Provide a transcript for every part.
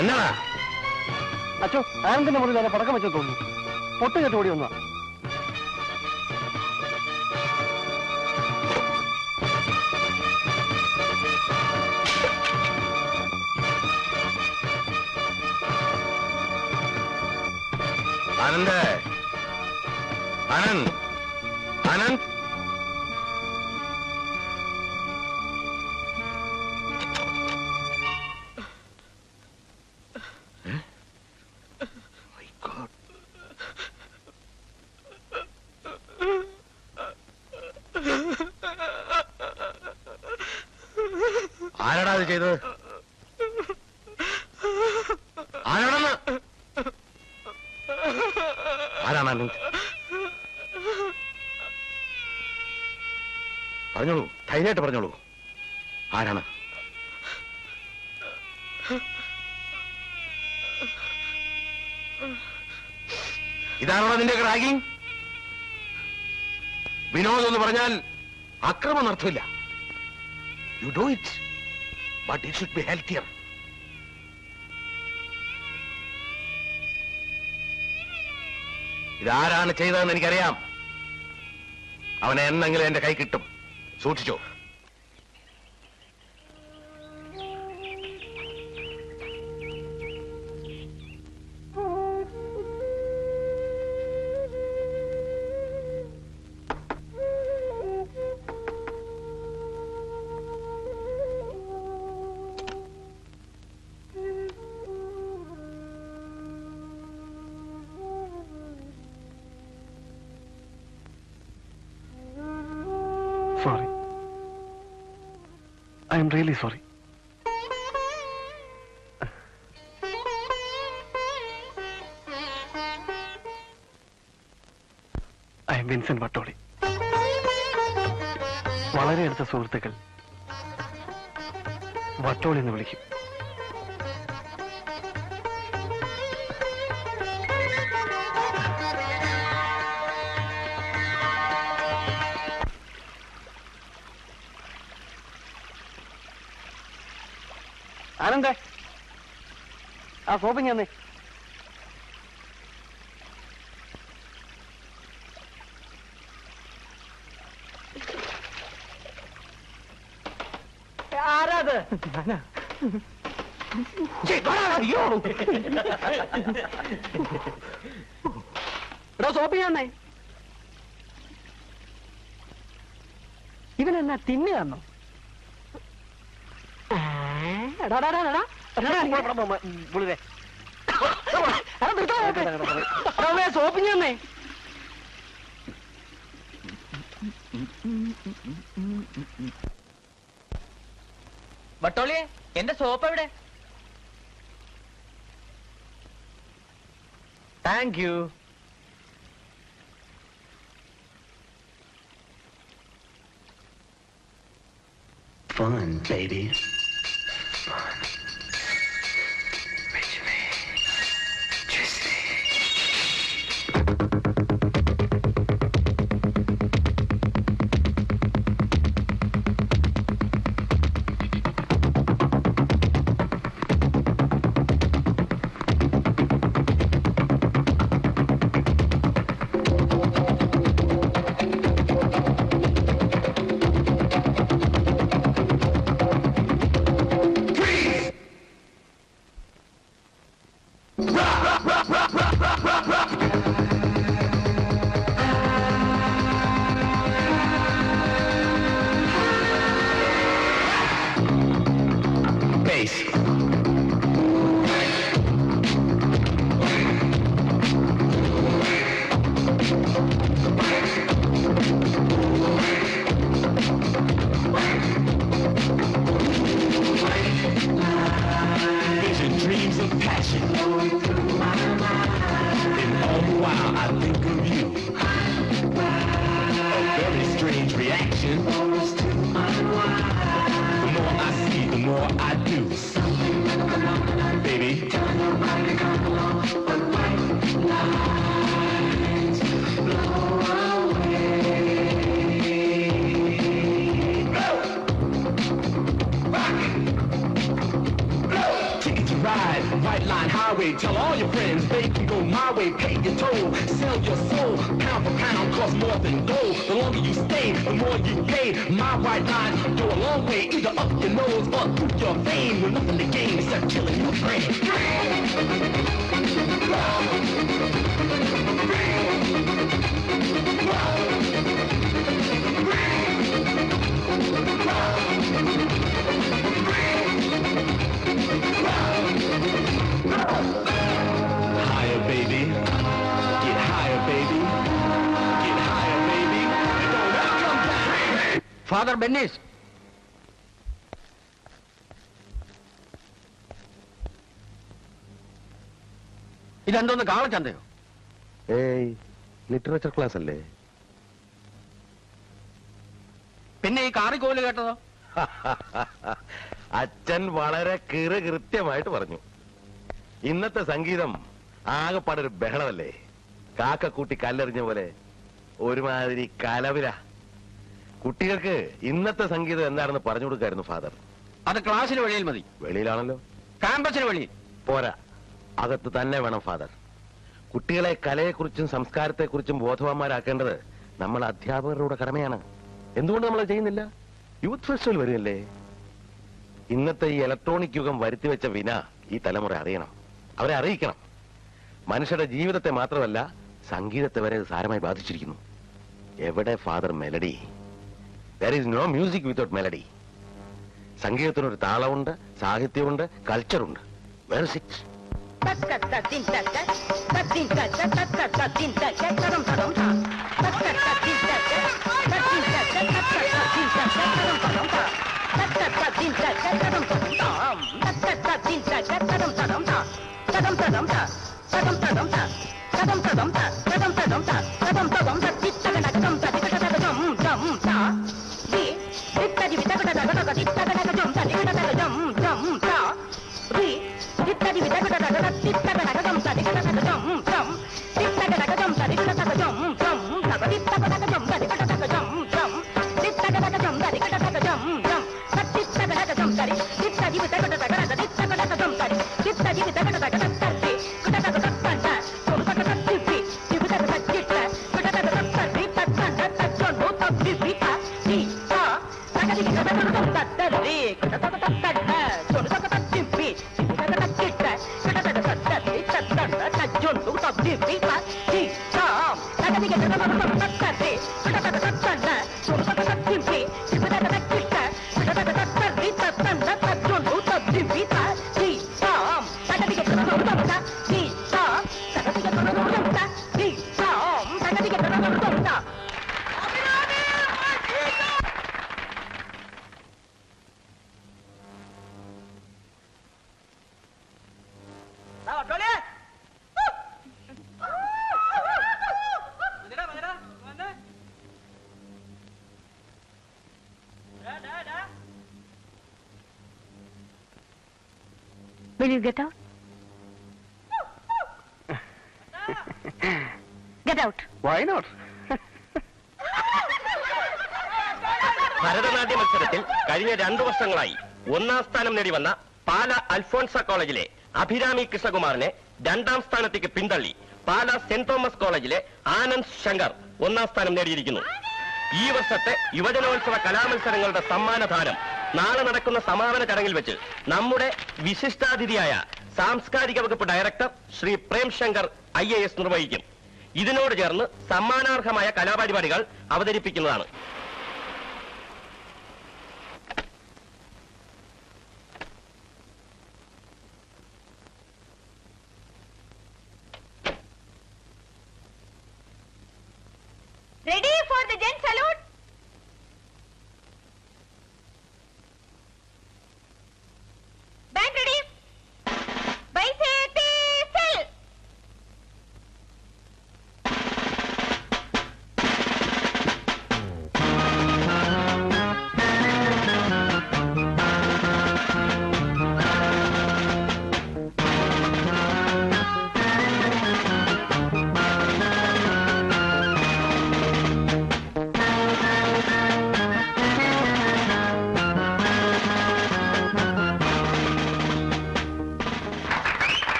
എന്നാ അച്ഛോ, ആനന്ദിന്റെ മുറിയിൽ തന്നെ പടക്കം വെച്ചോ തോന്നുന്നു. പൊട്ട് കേട്ട് ഓടി വന്നാ. ആനന്ദ്, ആനന്ദ്, ആനന്ദ്. ആരാടാ അത് ചെയ്തത്? ആരാണെന്ന്? ആരാണ് ആനന്ദ്? പറഞ്ഞോളൂ, ധൈര്യമായിട്ട് പറഞ്ഞോളൂ. ആരാണ്? ഇതാണോ നിന്റെ റാഗിങ്? വിനോദം എന്ന് പറഞ്ഞാൽ അക്രമം അർത്ഥമില്ല. You do it, but it should be healthier. ഇതാരാണ് ചെയ്തതെന്ന് എനിക്കറിയാം. അവനെ എന്നെങ്കിലും എന്റെ കൈ കിട്ടും. സൂക്ഷിച്ചോ. Sorry. I am really sorry. I am Vincent Vattoli. വളരെ അടുത്ത സുഹൃത്തുക്കൾ വട്ടോളി എന്ന് വിളിക്കും. ആനന്ദേ, ആ സോപ്പിങ് തന്നെ. ആരാത്? എടോ സോപ്പിങ് തന്നെ. ഇവനെന്നാ തിന്നുകന്നോ? സോപ്പിങ് തന്നെ. വട്ടോളിയെ, എന്റെ സോപ്പ് എവിടെ? Thank you. Fun, ladies. Fun. Which way? Just me. way. Tell all your friends they can go my way. Pay your toll, sell your soul. Pound for pound, cost more than gold. The longer you stay, the more you pay. My white line go a long way, either up your nose or through your vein. With nothing to gain except killing your brain. Higher, baby. Get higher, baby. Get higher, baby. And don't ever come down. Father Bennis, ഇതെന്തോന്ന് കാളച്ചന്തയോ? ഏയ്, literature class അല്ലേ? പിന്നെ ഈ കാറിക്കോല് കേട്ടതോ? അച്ഛൻ വളരെ കൃത്യമായിട്ട് പറഞ്ഞു. ഇന്നത്തെ സംഗീതം ആകെപ്പാടൊരു ബഹളമല്ലേ? കാക്കക്കൂട്ടി കല്ലെറിഞ്ഞ പോലെ ഒരുമാതിരി കലവില. കുട്ടികൾക്ക് ഇന്നത്തെ സംഗീതം എന്താണെന്ന് പറഞ്ഞു കൊടുക്കായിരുന്നു ഫാദർ. അത് ക്ലാസ്സിന് വെളിയിൽ മതി. വെളിയിലാണല്ലോ. ക്യാമ്പസിന് വെളിയിൽ പോരാ, അകത്ത് തന്നെ വേണം ഫാദർ. കുട്ടികളെ കലയെക്കുറിച്ചും സംസ്കാരത്തെക്കുറിച്ചും ബോധവാന്മാരാക്കേണ്ടത് നമ്മൾ അധ്യാപകരുടെ കടമയാണ്. എന്തുകൊണ്ട് നമ്മൾ ചെയ്യുന്നില്ല? യൂത്ത് ഫെസ്റ്റിവൽ വരികയല്ലേ? ഇന്നത്തെ ഈ ഇലക്ട്രോണിക് യുഗം വരുത്തിവെച്ച വിന ഈ തലമുറ അറിയണം. അവരെ അറിയിക്കണം. മനുഷ്യരുടെ ജീവിതത്തെ മാത്രമല്ല, സംഗീതത്തെ വരെ സാരമായി ബാധിച്ചിരിക്കുന്നു. എവിടെ father melody? There is no music without melody. സംഗീതത്തിനൊരു താളമുണ്ട്, സാഹിത്യമുണ്ട്, കൾച്ചറുണ്ട്. Where is it? Will you get out? Get out. Why not? Bharatanatya മത്സരത്തിൽ കഴിഞ്ഞ 2 വർഷങ്ങളായി 1ാം സ്ഥാനം നേടി വന്ന പാല അൽഫോൺസ കോളേജിലെ അഭിരാമി കൃഷ്ണകുമാറിനെ 2ാം സ്ഥാനത്തേക്ക് പിന്തള്ളി പാല സെന്റ് തോമസ് കോളേജിലെ ആനന്ദ് ശങ്കർ 1ാം സ്ഥാനം നേടിയിരിക്കുന്നു. ഈ വർഷത്തെ യുവജനോത്സവ കലാമത്സരങ്ങളുടെ സമ്മാനദാനം നാളെ നടക്കുന്ന സമാപന ചടങ്ങിൽ വെച്ച് നമ്മുടെ വിശിഷ്ടാതിഥിയായ സാംസ്കാരിക വകുപ്പ് ഡയറക്ടർ ശ്രീ പ്രേം ശങ്കർ IAS നിർവഹിക്കും. ഇതിനോട് ചേർന്ന് സമ്മാനാർഹമായ കലാപരിപാടികൾ അവതരിപ്പിക്കുന്നതാണ്. Ready for the gent salute? Band ready? Bicycle!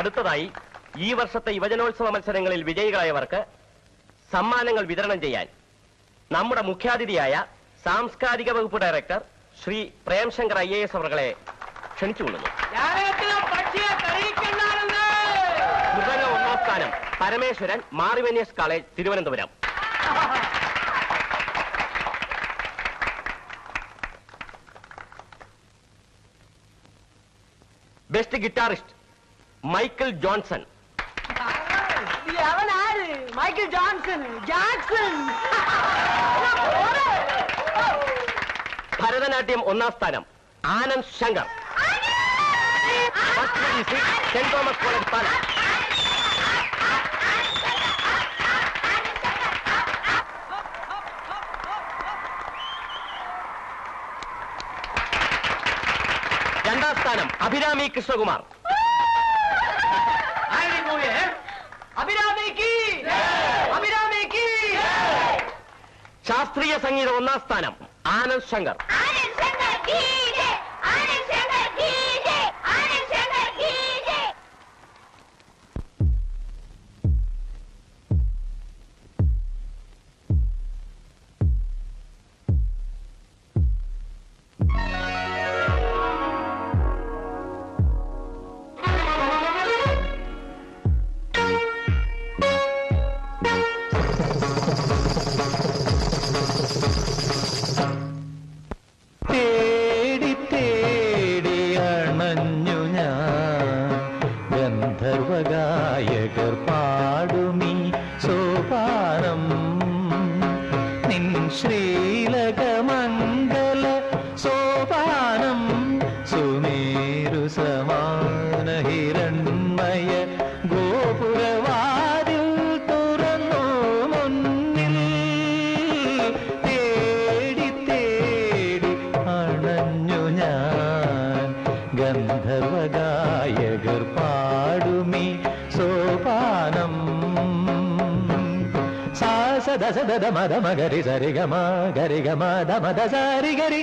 അടുത്തതായി ഈ വർഷത്തെ യുവജനോത്സവ മത്സരങ്ങളിൽ വിജയികളായവർക്ക് സമ്മാനങ്ങൾ വിതരണം ചെയ്യാൻ നമ്മുടെ മുഖ്യാതിഥിയായ സാംസ്കാരിക വകുപ്പ് ഡയറക്ടർ ശ്രീ പ്രേംശങ്കർ IAS അവരെ ക്ഷണിച്ചുകൊള്ളുന്നു. മൃദംഗ 1ാം സ്ഥാനം Parameswaran Mar Ivanios college Thiruvananthapuram. Best guitarist Michael Johnson. Michael Johnson Jackson. Bharatanatyam 1ാം സ്ഥാനം Anand Shankar. Saint Thomas college Pala. രണ്ടാം സ്ഥാനം അഭിരാമി കൃഷ്ണകുമാർ. ശാസ്ത്രീയ സംഗീതം 1ാം സ്ഥാനം ആനന്ദ് ശങ്കർ. ഗന്ധർവഗായകർ പാടുമീ സോപാനം നിൻ ശ്രീലകമംഗല സോപാനം സുമേരു സമാന ഹിരൺമയ ഗോപുരവാതിൽ തുറന്നു മുന്നിൽ തേടി തേടി അണഞ്ഞു ഞാൻ ഗന്ധർവഗായകർ പാടുമീ സോപാനം സദ സദ മദ മഗരി സരി ഗമ ഗരി ഗമ ദ മദ സരി ഗരി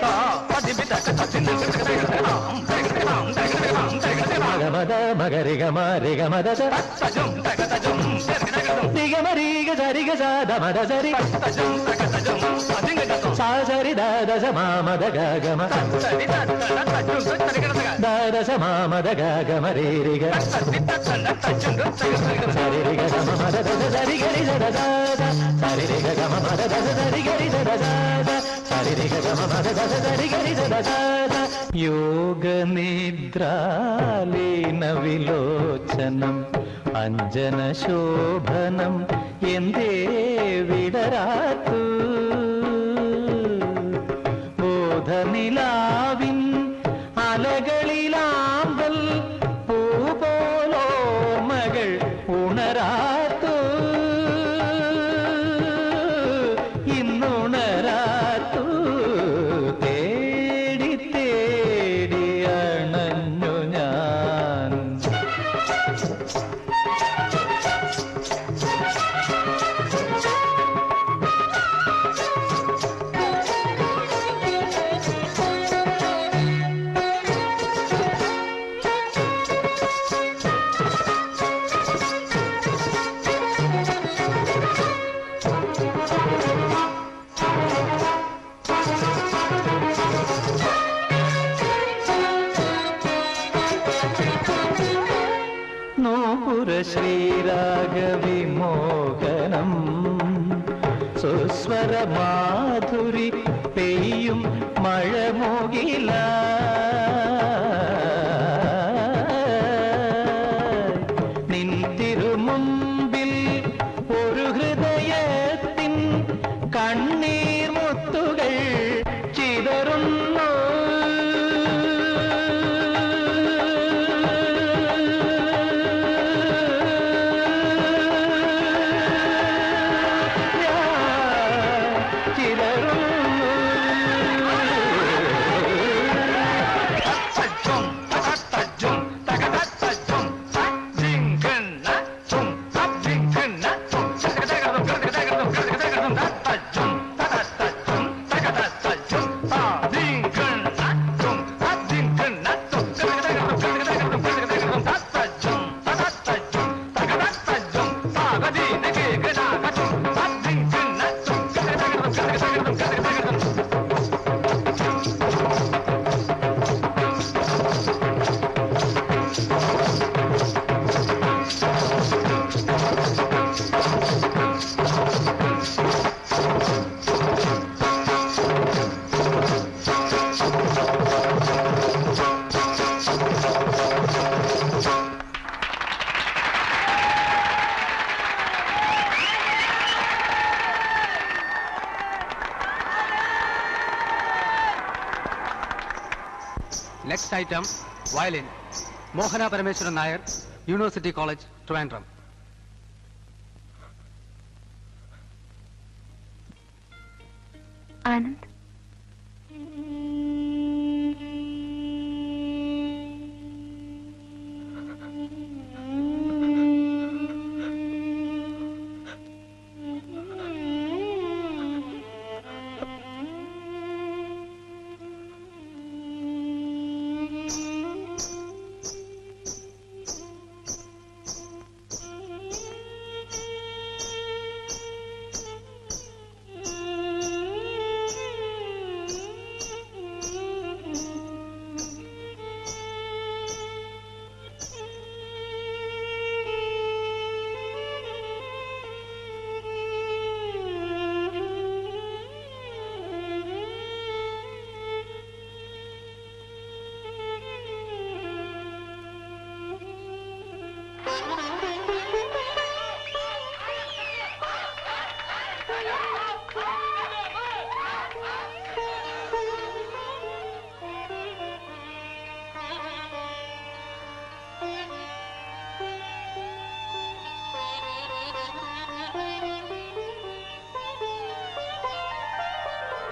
മദ മഗരി ഗമ രി ഗമ ദ രി ഗമ രി ഗ സരി ഗ സ ദ മദ സരി സ സരി ദ ദ സ മ മദ ഗ ഗമ ദ ദ സ മ മദ ഗ ഗമ രി രി ഗ സരി രി ഗ ഗമ മദ ദ സരി ഗരി സ ദ സരി രി ഗ ഗമ മദ ദ സരി ഗരി സ ദ സരി രി ഗ ഗമ മദ ദ സരി ഗരി സ ദ യോഗ നിദ്രാലീന വിലോചനം അഞ്ജന ശോഭനം എന്തേ വിടരാത്തു ബോധനിലാവിൻ അലകളിലാമ്പൽ പൂപോലോർമകൾ ഉണരാത്തു ഇന്നുണരാത്തു തേടി തേടി അണഞ്ഞു ഞാൻ ശ്രീരാഗവിമോഹനം സുസ്വര മാധുരി പെയ്യും മഴമുകില നിൻ തിരുമുമ്പിൽ ഒരു ഹൃദയത്തിൻ കണ്ണീർ മുത്തുകൾ ചിതറുന്നു നെക്സ്റ്റ് ഐറ്റം വയലിൻ മോഹന പരമേശ്വരൻ നായർ, യൂണിവേഴ്സിറ്റി കോളേജ്, ട്രിവാൻഡ്രം. ആനന്ദ്,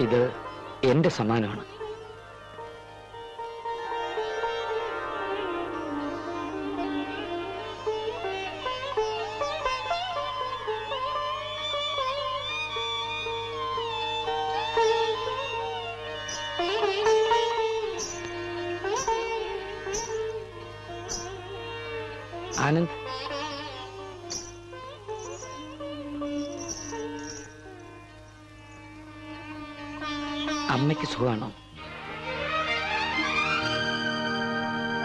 ഇത് എന്റെ സമ്മാനമാണ്. ആനന്ദ്, അമ്മയ്ക്ക് സുഖമാണോ?